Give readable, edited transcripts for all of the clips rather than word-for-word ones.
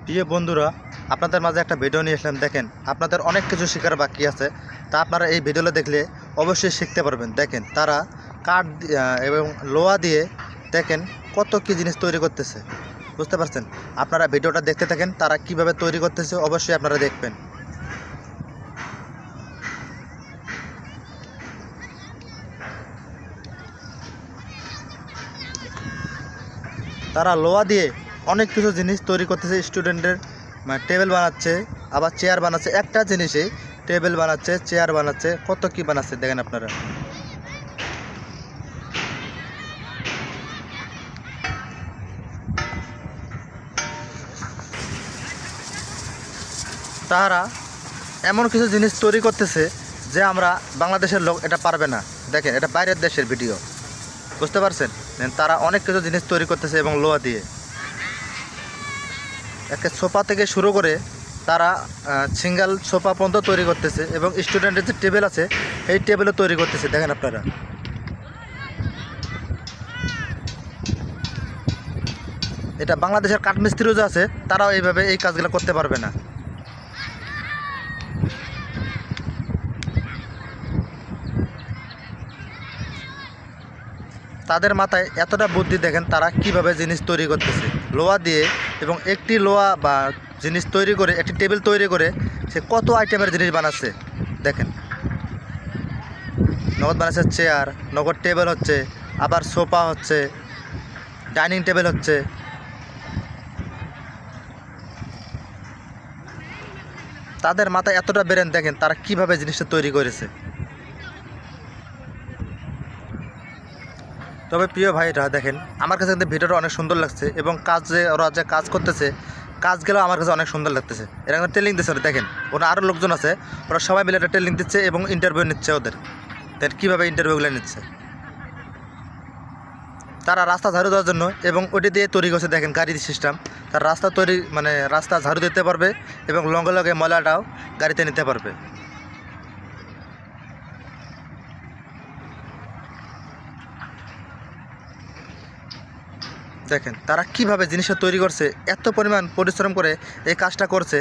প্রিয় বন্ধুরা, আপনাদের মাঝে একটা ভিডিও নিয়ে আসলাম। দেখেন, আপনাদের অনেক কিছু শেখার বাকি আছে। তা আপনারা এই ভিডিওটা দেখলে অবশ্যই শিখতে পারবেন। দেখেন, তারা কাঠ এবং লোহা দিয়ে দেখেন কত কী জিনিস তৈরি করতেছে, বুঝতে পারছেন? আপনারা ভিডিওটা দেখতে থাকেন, তারা কিভাবে তৈরি করতেছে অবশ্যই আপনারা দেখবেন। তারা লোহা দিয়ে অনেক কিছু জিনিস তৈরি করতেছে। স্টুডেন্টের টেবিল বানাচ্ছে, আবার চেয়ার বানাচ্ছে। একটা জিনিসে টেবিল বানাচ্ছে, চেয়ার বানাচ্ছে, কত কি বানাচ্ছে দেখেন আপনারা। তারা এমন কিছু জিনিস তৈরি করতেছে যে আমরা বাংলাদেশের লোক এটা পারবে না। দেখেন, এটা বাইরের দেশের ভিডিও, বুঝতে পারছেন? তারা অনেক কিছু জিনিস তৈরি করতেছে এবং লোহা দিয়ে একটা সোফা থেকে শুরু করে তারা সিঙ্গেল সোফা পর্যন্ত তৈরি করতেছে এবং স্টুডেন্টের যে টেবিল আছে এই টেবিলও তৈরি করতেছে। দেখেন আপনারা, এটা বাংলাদেশের কাঠমিস্ত্রিও যে আছে তারাও এইভাবে এই কাজগুলো করতে পারবে না। তাদের মাথায় এতটা বুদ্ধি, দেখেন তারা কিভাবে জিনিস তৈরি করতেছে লোহা দিয়ে। এবং একটি লোহা বা জিনিস তৈরি করে, একটি টেবিল তৈরি করে সে কত আইটেমের জিনিস বানাচ্ছে। দেখেন, নগদ বানাচ্ছে চেয়ার, নগদ টেবিল হচ্ছে, আবার সোফা হচ্ছে, ডাইনিং টেবিল হচ্ছে। তাদের মাথায় এতটা ব্রেন, দেখেন তারা কিভাবে জিনিসটা তৈরি করেছে। তবে প্রিয় ভাইরা, দেখেন আমার কাছে কিন্তু ভিডিওটা অনেক সুন্দর লাগছে এবং ওরা যে কাজ করতেছে কাজগুলো আমার কাছে অনেক সুন্দর লাগতেছে। এরা কিন্তু ট্রেনিং দিচ্ছে। দেখেন, ওরা আরও লোকজন আছে, ওরা সবাই মিলে একটা ট্রেনিং দিচ্ছে এবং ইন্টারভিউ নিচ্ছে ওদের। দেখেন কীভাবে ইন্টারভিউগুলো নিচ্ছে। তারা রাস্তা ঝাড়ু দেওয়ার জন্য এবং ওটি দিয়ে তৈরি করছে। দেখেন গাড়ির সিস্টেম, তার রাস্তা তৈরি রাস্তা ঝাড়ু দিতে পারবে এবং লঙ্গে লঙ্গে ময়লাটাও গাড়িতে নিতে পারবে। দেখেন তারা কিভাবে জিনিসটা তৈরি করছে, এত পরিমাণ পরিশ্রম করে এই কাজটা করছে।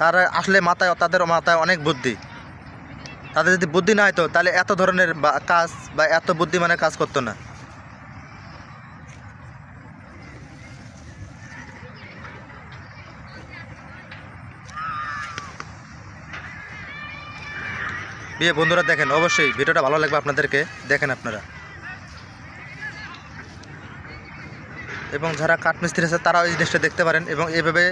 তারা আসলে তাদের মাথায় অনেক বুদ্ধি। তাদের যদি বুদ্ধি না হতো তাহলে এত ধরনের কাজ বা এত বুদ্ধিমানের কাজ করতো না। বন্ধুরা, দেখেন অবশ্যই ভিডিওটা ভালো লাগবে আপনাদেরকে। দেখেন আপনারা, এবং যারা কাঠমিস্ত্রি আছে তারাও এই জিনিসটা দেখতে পারেন এবং এভাবে